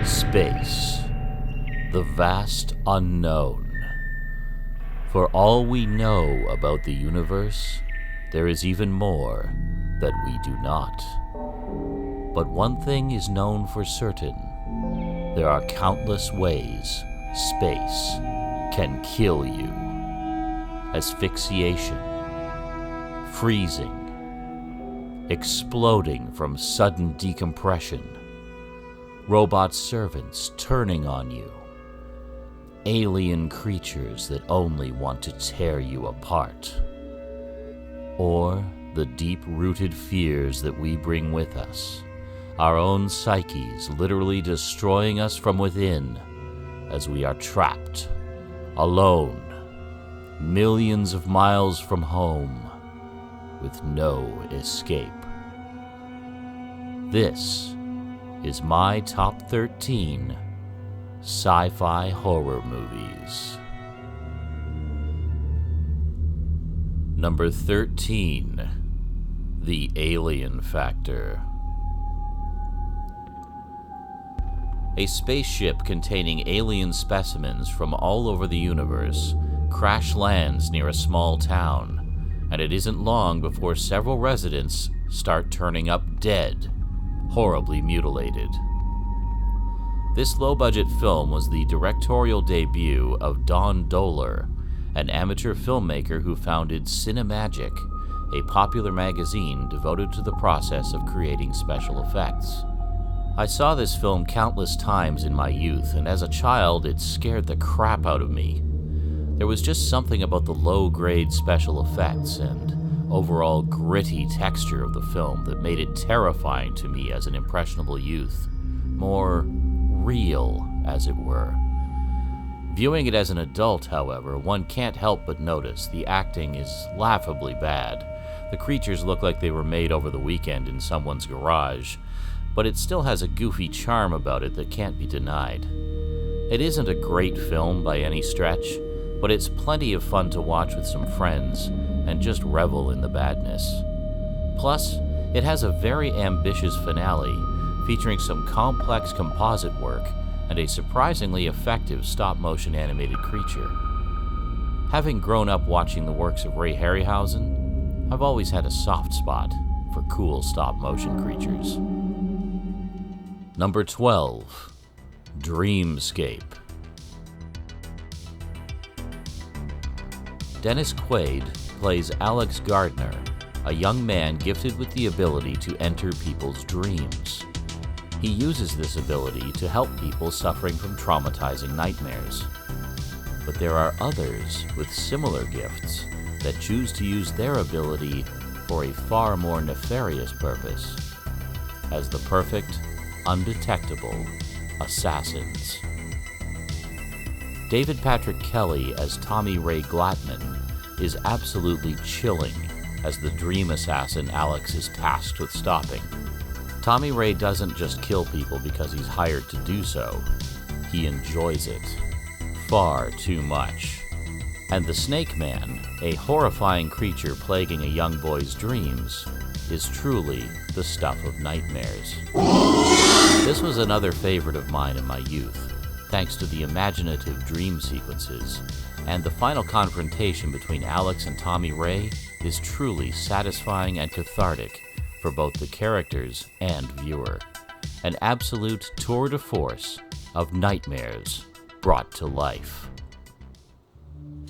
Space, the vast unknown. For all we know about the universe, there is even more that we do not. But one thing is known for certain. There are countless ways space can kill you. Asphyxiation, freezing, exploding from sudden decompression, robot servants turning on you, alien creatures that only want to tear you apart, or the deep-rooted fears that we bring with us, our own psyches literally destroying us from within as we are trapped, alone, millions of miles from home, with no escape. This is my top 13 sci-fi horror movies. Number 13, The Alien Factor. A spaceship containing alien specimens from all over the universe crash lands near a small town, and it isn't long before several residents start turning up dead, horribly mutilated. This low-budget film was the directorial debut of Don Dohler, an amateur filmmaker who founded Cinemagic, a popular magazine devoted to the process of creating special effects. I saw this film countless times in my youth, and as a child it scared the crap out of me. There was just something about the low-grade special effects and overall gritty texture of the film that made it terrifying to me as an impressionable youth. More real, as it were. Viewing it as an adult, however, one can't help but notice the acting is laughably bad. The creatures look like they were made over the weekend in someone's garage, but it still has a goofy charm about it that can't be denied. It isn't a great film by any stretch, but it's plenty of fun to watch with some friends and just revel in the badness. Plus, it has a very ambitious finale featuring some complex composite work and a surprisingly effective stop-motion animated creature. Having grown up watching the works of Ray Harryhausen, I've always had a soft spot for cool stop-motion creatures. Number 12, Dreamscape. Dennis Quaid plays Alex Gardner, a young man gifted with the ability to enter people's dreams. He uses this ability to help people suffering from traumatizing nightmares. But there are others with similar gifts that choose to use their ability for a far more nefarious purpose, as the perfect, undetectable assassins. David Patrick Kelly as Tommy Ray Glattman is absolutely chilling as the dream assassin Alex is tasked with stopping. Tommy Ray doesn't just kill people because he's hired to do so. He enjoys it. Far too much. And the Snake Man, a horrifying creature plaguing a young boy's dreams, is truly the stuff of nightmares. This was another favorite of mine in my youth, thanks to the imaginative dream sequences, and the final confrontation between Alex and Tommy Ray is truly satisfying and cathartic for both the characters and viewer. An absolute tour de force of nightmares brought to life.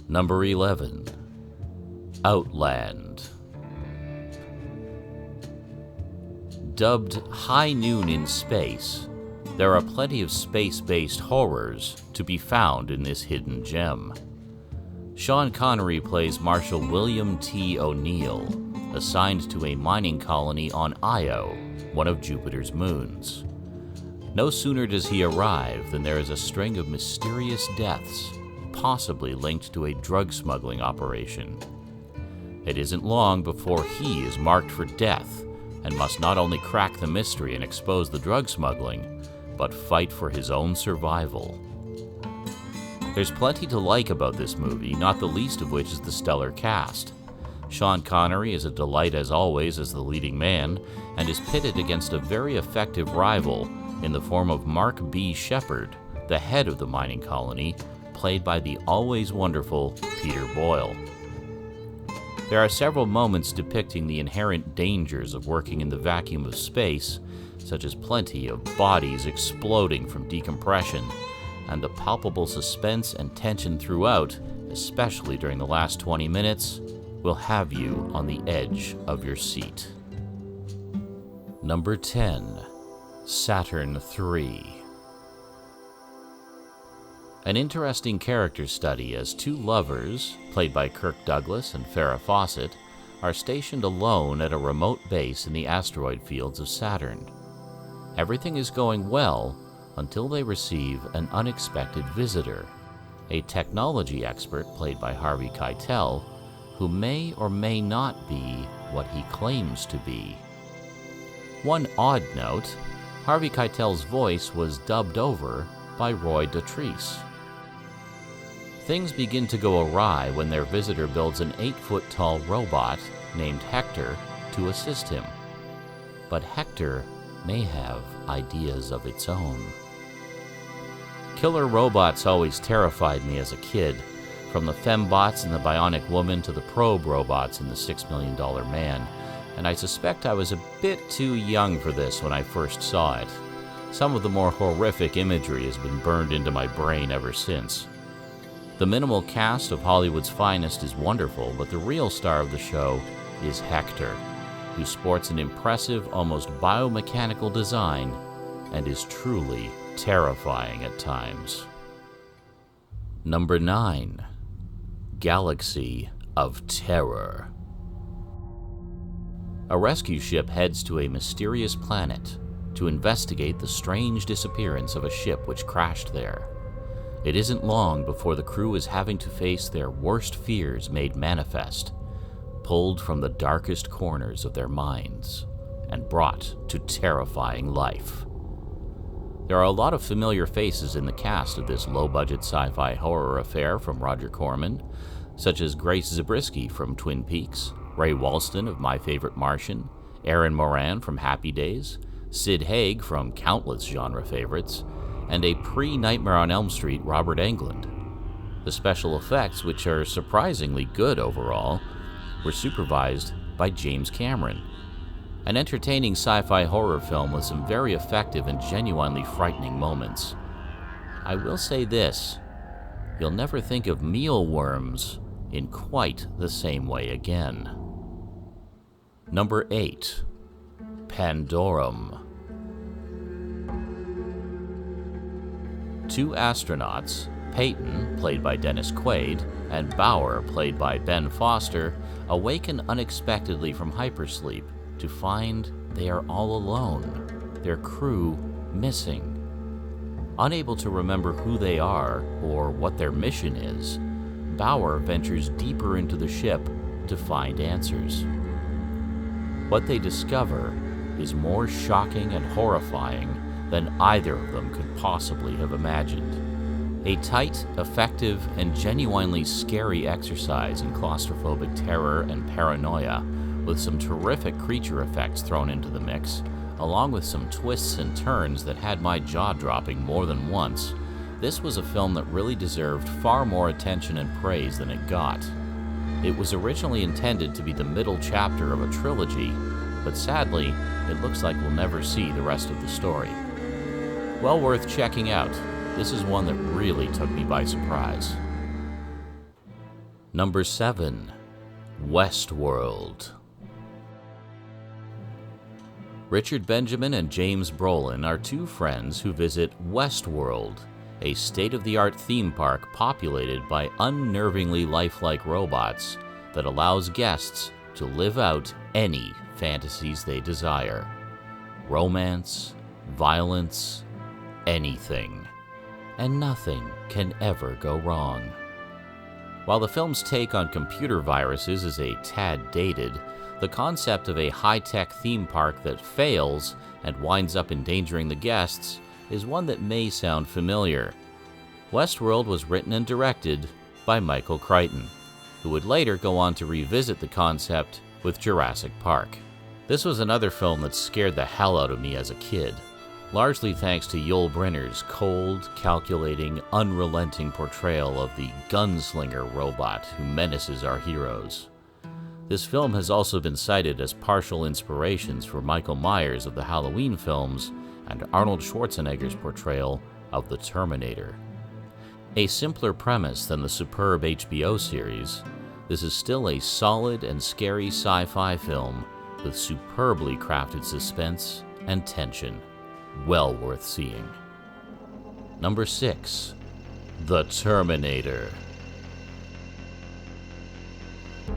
Number 11, Outland. Dubbed High Noon in Space, there are plenty of space-based horrors to be found in this hidden gem. Sean Connery plays Marshal William T. O'Neill, assigned to a mining colony on Io, one of Jupiter's moons. No sooner does he arrive than there is a string of mysterious deaths, possibly linked to a drug smuggling operation. It isn't long before he is marked for death and must not only crack the mystery and expose the drug smuggling, but fight for his own survival. There's plenty to like about this movie, not the least of which is the stellar cast. Sean Connery is a delight as always as the leading man, and is pitted against a very effective rival in the form of Mark B. Shepard, the head of the mining colony, played by the always wonderful Peter Boyle. There are several moments depicting the inherent dangers of working in the vacuum of space, such as plenty of bodies exploding from decompression, and the palpable suspense and tension throughout, especially during the last 20 minutes, will have you on the edge of your seat. Number 10. Saturn 3. An interesting character study as two lovers, played by Kirk Douglas and Farrah Fawcett, are stationed alone at a remote base in the asteroid fields of Saturn. Everything is going well until they receive an unexpected visitor, a technology expert played by Harvey Keitel, who may or may not be what he claims to be. One odd note, Harvey Keitel's voice was dubbed over by Roy Dotrice. Things begin to go awry when their visitor builds an 8-foot-tall robot named Hector to assist him. But Hector may have ideas of its own. Killer robots always terrified me as a kid, from the fembots in The Bionic Woman to the probe robots in The $6 Million Man, and I suspect I was a bit too young for this when I first saw it. Some of the more horrific imagery has been burned into my brain ever since. The minimal cast of Hollywood's finest is wonderful, but the real star of the show is Hector, who sports an impressive, almost biomechanical design and is truly terrifying at times. Number 9. Galaxy of Terror. A rescue ship heads to a mysterious planet to investigate the strange disappearance of a ship which crashed there. It isn't long before the crew is having to face their worst fears made manifest, pulled from the darkest corners of their minds, and brought to terrifying life. There are a lot of familiar faces in the cast of this low-budget sci-fi horror affair from Roger Corman, such as Grace Zabriskie from Twin Peaks, Ray Walston of My Favorite Martian, Erin Moran from Happy Days, Sid Haig from countless genre favorites, and a pre-Nightmare on Elm Street Robert Englund. The special effects, which are surprisingly good overall, were supervised by James Cameron. An entertaining sci-fi horror film with some very effective and genuinely frightening moments. I will say this, you'll never think of mealworms in quite the same way again. Number 8. Pandorum. Two astronauts, Peyton, played by Dennis Quaid, and Bauer, played by Ben Foster, awaken unexpectedly from hypersleep to find they are all alone, their crew missing. Unable to remember who they are or what their mission is, Bauer ventures deeper into the ship to find answers. What they discover is more shocking and horrifying than either of them could possibly have imagined. A tight, effective, and genuinely scary exercise in claustrophobic terror and paranoia, with some terrific creature effects thrown into the mix, along with some twists and turns that had my jaw dropping more than once. This was a film that really deserved far more attention and praise than it got. It was originally intended to be the middle chapter of a trilogy, but sadly, it looks like we'll never see the rest of the story. Well worth checking out. This is one that really took me by surprise. Number 7. Westworld. Richard Benjamin and James Brolin are two friends who visit Westworld, a state-of-the-art theme park populated by unnervingly lifelike robots that allows guests to live out any fantasies they desire. Romance, violence, anything. And nothing can ever go wrong. While the film's take on computer viruses is a tad dated, the concept of a high-tech theme park that fails and winds up endangering the guests is one that may sound familiar. Westworld was written and directed by Michael Crichton, who would later go on to revisit the concept with Jurassic Park. This was another film that scared the hell out of me as a kid. largely thanks to Yul Brynner's cold, calculating, unrelenting portrayal of the gunslinger robot who menaces our heroes. This film has also been cited as partial inspirations for Michael Myers of the Halloween films and Arnold Schwarzenegger's portrayal of the Terminator. A simpler premise than the superb HBO series, this is still a solid and scary sci-fi film with superbly crafted suspense and tension. Well worth seeing. Number 6. The Terminator.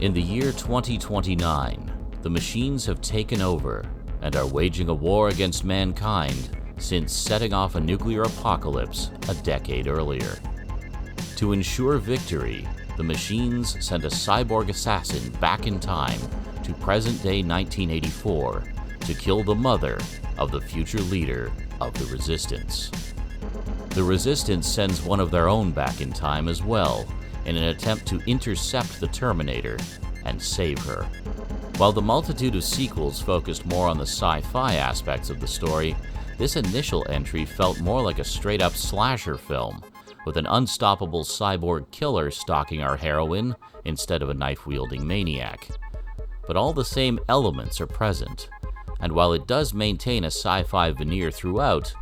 In the year 2029, the machines have taken over and are waging a war against mankind since setting off a nuclear apocalypse a decade earlier. To ensure victory, the machines send a cyborg assassin back in time to present-day 1984 to kill the mother of the future leader of the Resistance. The Resistance sends one of their own back in time as well, in an attempt to intercept the Terminator and save her. While the multitude of sequels focused more on the sci-fi aspects of the story, this initial entry felt more like a straight-up slasher film, with an unstoppable cyborg killer stalking our heroine instead of a knife-wielding maniac. But all the same elements are present, and while it does maintain a sci-fi veneer throughout,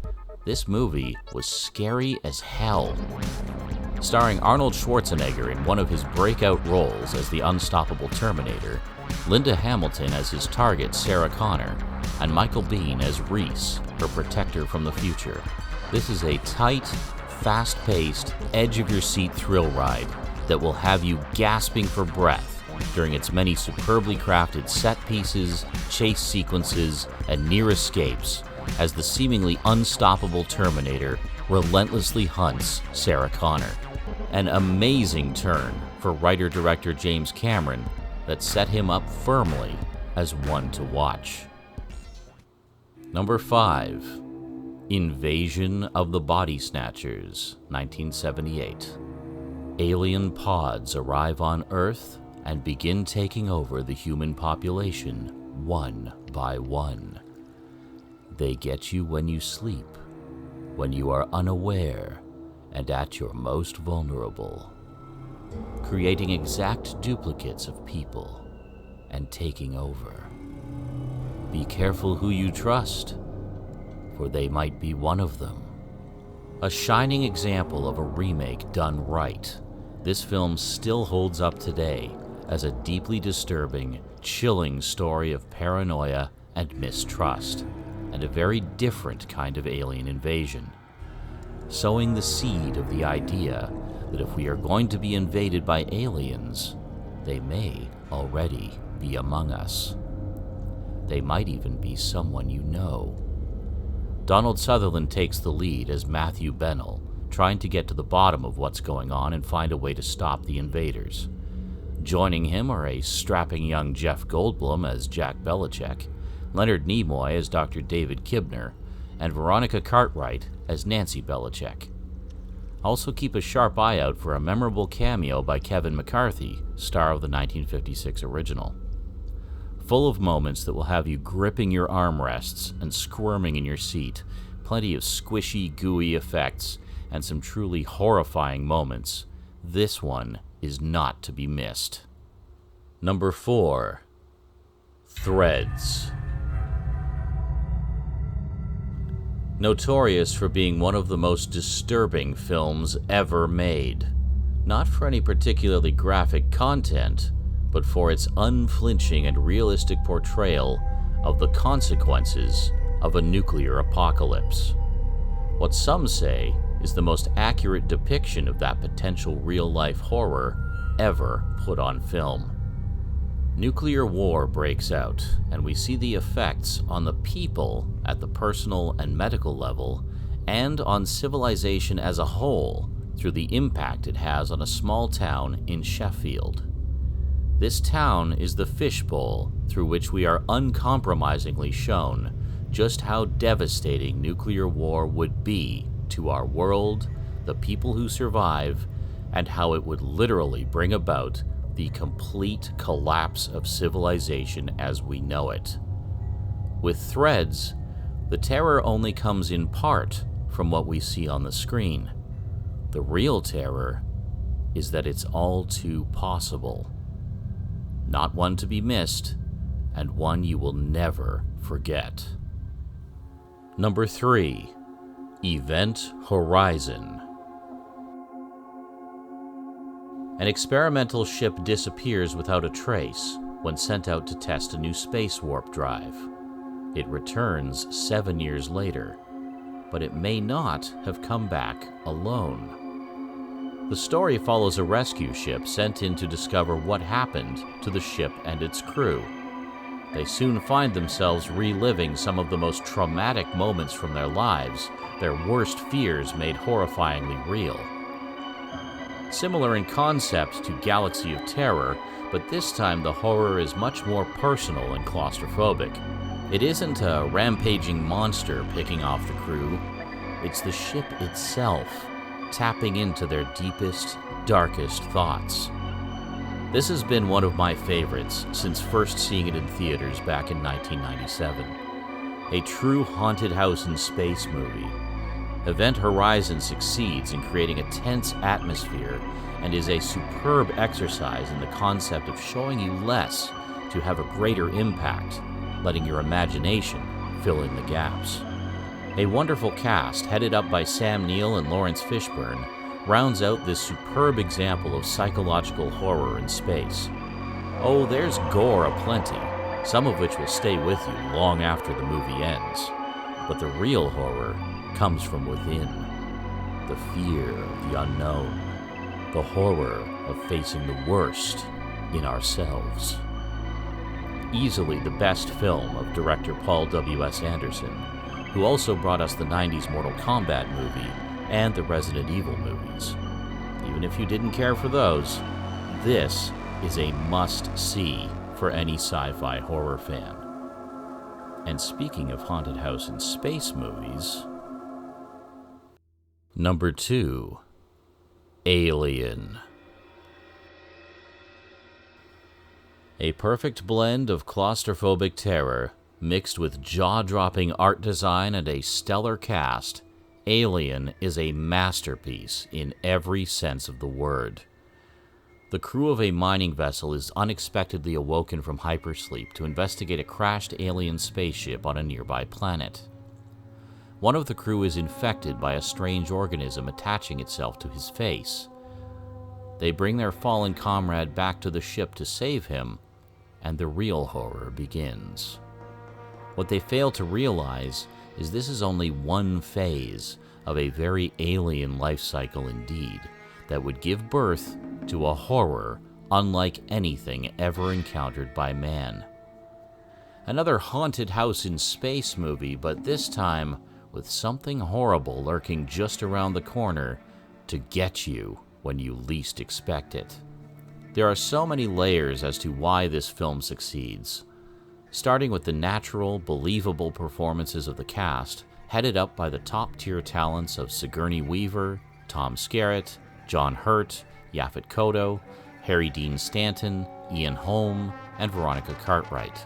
this movie was scary as hell. Starring Arnold Schwarzenegger in one of his breakout roles as the unstoppable Terminator, Linda Hamilton as his target Sarah Connor, and Michael Biehn as Reese, her protector from the future. This is a tight, fast-paced, edge-of-your-seat thrill ride that will have you gasping for breath during its many superbly crafted set pieces, chase sequences, and near escapes as the seemingly unstoppable Terminator relentlessly hunts Sarah Connor. An amazing turn for writer-director James Cameron that set him up firmly as one to watch. Number 5. Invasion of the Body Snatchers, 1978. Alien pods arrive on Earth and begin taking over the human population one by one. They get you when you sleep, when you are unaware and at your most vulnerable, creating exact duplicates of people and taking over. Be careful who you trust, for they might be one of them. A shining example of a remake done right, this film still holds up today as a deeply disturbing, chilling story of paranoia and mistrust, and a very different kind of alien invasion, sowing the seed of the idea that if we are going to be invaded by aliens, they may already be among us. They might even be someone you know. Donald Sutherland takes the lead as Matthew Bennell, trying to get to the bottom of what's going on and find a way to stop the invaders. Joining him are a strapping young Jeff Goldblum as Jack Belichick, Leonard Nimoy as Dr. David Kibner, and Veronica Cartwright as Nancy Belichick. Also keep a sharp eye out for a memorable cameo by Kevin McCarthy, star of the 1956 original. Full of moments that will have you gripping your armrests and squirming in your seat, plenty of squishy, gooey effects, and some truly horrifying moments, this one is not to be missed. Number 4. Threads. Notorious for being one of the most disturbing films ever made. Not for any particularly graphic content, but for its unflinching and realistic portrayal of the consequences of a nuclear apocalypse. What some say is the most accurate depiction of that potential real-life horror ever put on film. Nuclear war breaks out, and we see the effects on the people at the personal and medical level, and on civilization as a whole through the impact it has on a small town in Sheffield. This town is the fishbowl through which we are uncompromisingly shown just how devastating nuclear war would be to our world, the people who survive, and how it would literally bring about the complete collapse of civilization as we know it. With Threads, The terror only comes in part from what we see on the screen. The real terror is that it's all too possible. Not one to be missed, and one you will never forget. Number 3. Event Horizon. An experimental ship disappears without a trace when sent out to test a new space warp drive. It returns 7 years later, but it may not have come back alone. The story follows a rescue ship sent in to discover what happened to the ship and its crew. They soon find themselves reliving some of the most traumatic moments from their lives, their worst fears made horrifyingly real. Similar in concept to Galaxy of Terror, but this time the horror is much more personal and claustrophobic. It isn't a rampaging monster picking off the crew, it's the ship itself, tapping into their deepest, darkest thoughts. This has been one of my favorites since first seeing it in theaters back in 1997. A true haunted house in space movie. Event Horizon succeeds in creating a tense atmosphere and is a superb exercise in the concept of showing you less to have a greater impact, letting your imagination fill in the gaps. A wonderful cast headed up by Sam Neill and Lawrence Fishburne rounds out this superb example of psychological horror in space. Oh, there's gore aplenty, some of which will stay with you long after the movie ends. But the real horror comes from within. The fear of the unknown. The horror of facing the worst in ourselves. Easily the best film of director Paul W.S. Anderson, who also brought us the 90s Mortal Kombat movie and the Resident Evil movies. Even if you didn't care for those, this is a must-see for any sci-fi horror fan. And speaking of haunted house and space movies, number 2, Alien. A perfect blend of claustrophobic terror mixed with jaw-dropping art design and a stellar cast, Alien is a masterpiece in every sense of the word. The crew of a mining vessel is unexpectedly awoken from hypersleep to investigate a crashed alien spaceship on a nearby planet. One of the crew is infected by a strange organism attaching itself to his face. They bring their fallen comrade back to the ship to save him, and the real horror begins. What they fail to realize is this is only one phase of a very alien life cycle indeed, that would give birth to a horror unlike anything ever encountered by man. Another haunted house in space movie, but this time with something horrible lurking just around the corner to get you when you least expect it. There are so many layers as to why this film succeeds, starting with the natural, believable performances of the cast, headed up by the top-tier talents of Sigourney Weaver, Tom Skerritt, John Hurt, Yaphet Kotto, Harry Dean Stanton, Ian Holm, and Veronica Cartwright.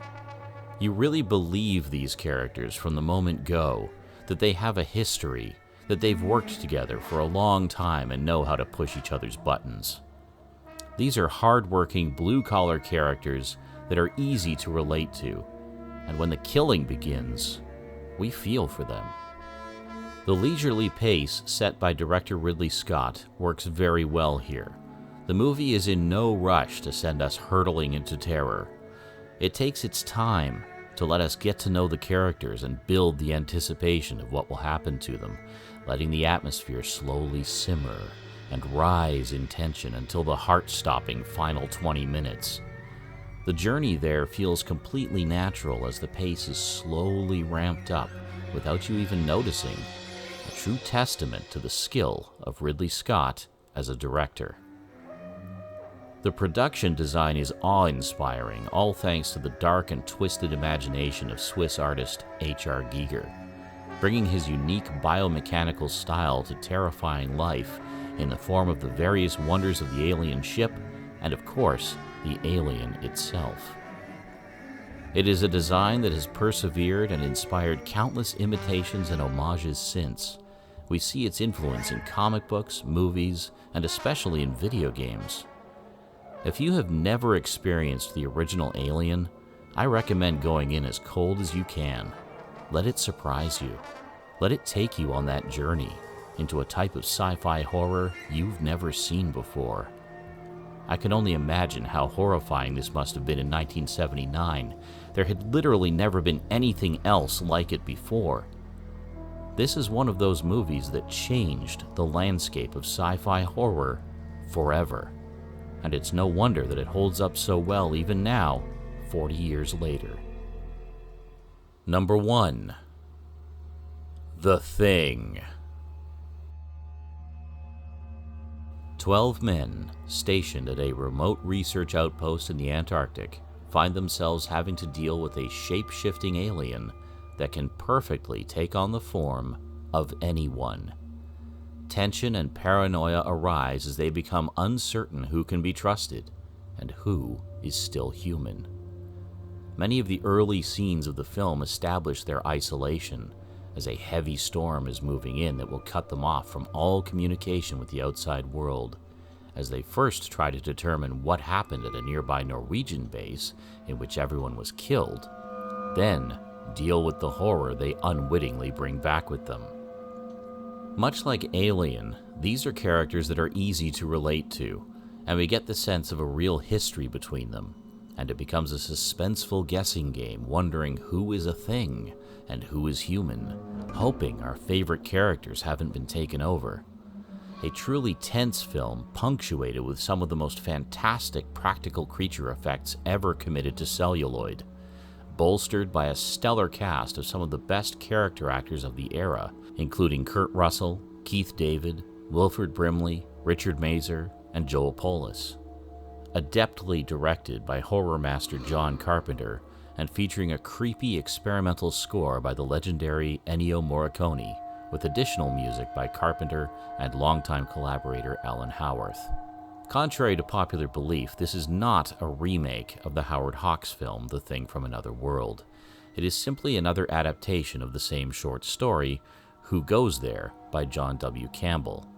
You really believe these characters from the moment go, that they have a history, that they've worked together for a long time and know how to push each other's buttons. These are hard-working, blue-collar characters that are easy to relate to, and when the killing begins, we feel for them. The leisurely pace set by director Ridley Scott works very well here. The movie is in no rush to send us hurtling into terror. It takes its time to let us get to know the characters and build the anticipation of what will happen to them, letting the atmosphere slowly simmer and rise in tension until the heart-stopping final 20 minutes. The journey there feels completely natural as the pace is slowly ramped up without you even noticing, a true testament to the skill of Ridley Scott as a director. The production design is awe-inspiring, all thanks to the dark and twisted imagination of Swiss artist H.R. Giger, bringing his unique biomechanical style to terrifying life in the form of the various wonders of the alien ship and, of course, the alien itself. It is a design that has persevered and inspired countless imitations and homages since. We see its influence in comic books, movies, and especially in video games. If you have never experienced the original Alien, I recommend going in as cold as you can. Let it surprise you. Let it take you on that journey into a type of sci-fi horror you've never seen before. I can only imagine how horrifying this must have been in 1979. There had literally never been anything else like it before. This is one of those movies that changed the landscape of sci-fi horror forever. And it's no wonder that it holds up so well even now, 40 years later. Number 1. The Thing. 12 men stationed at a remote research outpost in the Antarctic find themselves having to deal with a shape-shifting alien that can perfectly take on the form of anyone. Tension and paranoia arise as they become uncertain who can be trusted and who is still human. Many of the early scenes of the film establish their isolation, as a heavy storm is moving in that will cut them off from all communication with the outside world, as they first try to determine what happened at a nearby Norwegian base in which everyone was killed, then deal with the horror they unwittingly bring back with them. Much like Alien, these are characters that are easy to relate to, and we get the sense of a real history between them, and it becomes a suspenseful guessing game wondering who is a thing and who is human, hoping our favorite characters haven't been taken over. A truly tense film punctuated with some of the most fantastic practical creature effects ever committed to celluloid, bolstered by a stellar cast of some of the best character actors of the era, including Kurt Russell, Keith David, Wilford Brimley, Richard Mazer, and Joel Polis. Adeptly directed by horror master John Carpenter and featuring a creepy experimental score by the legendary Ennio Morricone, with additional music by Carpenter and longtime collaborator Alan Howarth. Contrary to popular belief, this is not a remake of the Howard Hawks film The Thing from Another World. It is simply another adaptation of the same short story, Who Goes There, by John W. Campbell.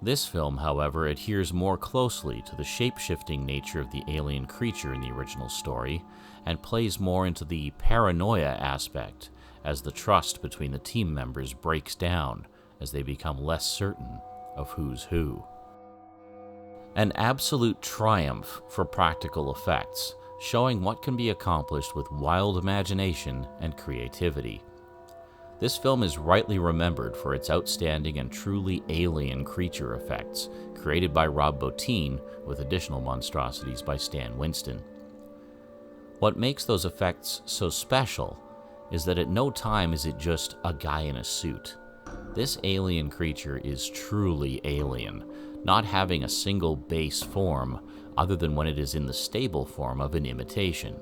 This film, however, adheres more closely to the shape-shifting nature of the alien creature in the original story, and plays more into the paranoia aspect, as the trust between the team members breaks down as they become less certain of who's who. An absolute triumph for practical effects, showing what can be accomplished with wild imagination and creativity. This film is rightly remembered for its outstanding and truly alien creature effects, created by Rob Bottin with additional monstrosities by Stan Winston. What makes those effects so special is that at no time is it just a guy in a suit. This alien creature is truly alien, not having a single base form other than when it is in the stable form of an imitation.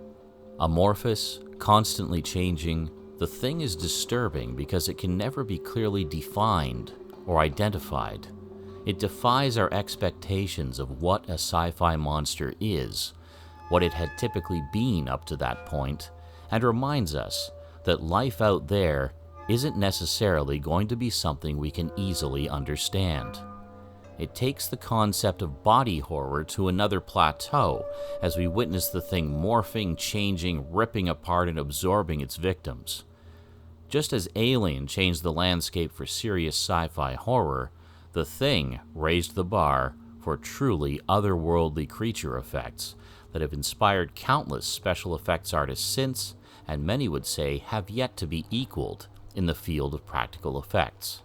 Amorphous, constantly changing, the thing is disturbing because it can never be clearly defined or identified. It defies our expectations of what a sci-fi monster is, what it had typically been up to that point, and reminds us that life out there isn't necessarily going to be something we can easily understand. It takes the concept of body horror to another plateau as we witness the thing morphing, changing, ripping apart, and absorbing its victims. Just as Alien changed the landscape for serious sci-fi horror, The Thing raised the bar for truly otherworldly creature effects that have inspired countless special effects artists since, and many would say have yet to be equaled in the field of practical effects.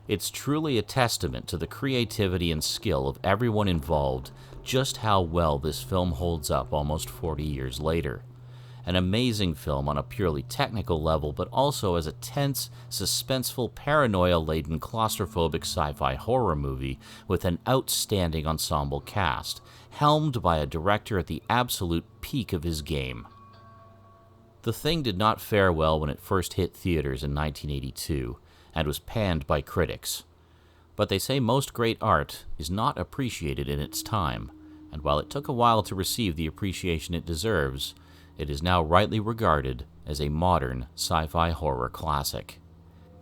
It's truly a testament to the creativity and skill of everyone involved just how well this film holds up almost 40 years later. An amazing film on a purely technical level, but also as a tense, suspenseful, paranoia-laden, claustrophobic sci-fi horror movie with an outstanding ensemble cast, helmed by a director at the absolute peak of his game. The Thing did not fare well when it first hit theaters in 1982, and was panned by critics. But they say most great art is not appreciated in its time, and while it took a while to receive the appreciation it deserves, it is now rightly regarded as a modern sci-fi horror classic.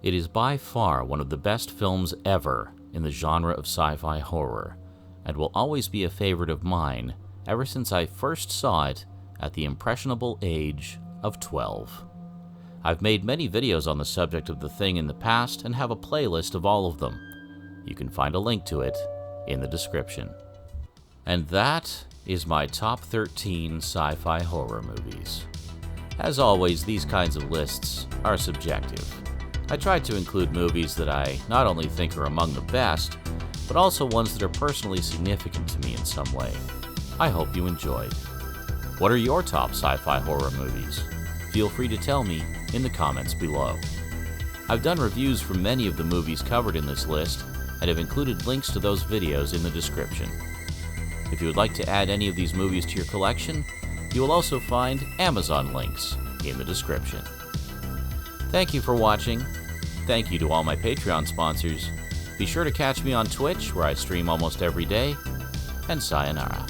It is by far one of the best films ever in the genre of sci-fi horror, and will always be a favorite of mine ever since I first saw it at the impressionable age of 12. I've made many videos on the subject of The Thing in the past and have a playlist of all of them. You can find a link to it in the description. And that is my top 13 sci-fi horror movies. As always, these kinds of lists are subjective. I tried to include movies that I not only think are among the best, but also ones that are personally significant to me in some way. I hope you enjoyed. What are your top sci-fi horror movies? Feel free to tell me in the comments below. I've done reviews for many of the movies covered in this list and have included links to those videos in the description. If you would like to add any of these movies to your collection, you will also find Amazon links in the description. Thank you for watching. Thank you to all my Patreon sponsors. Be sure to catch me on Twitch, where I stream almost every day. And sayonara.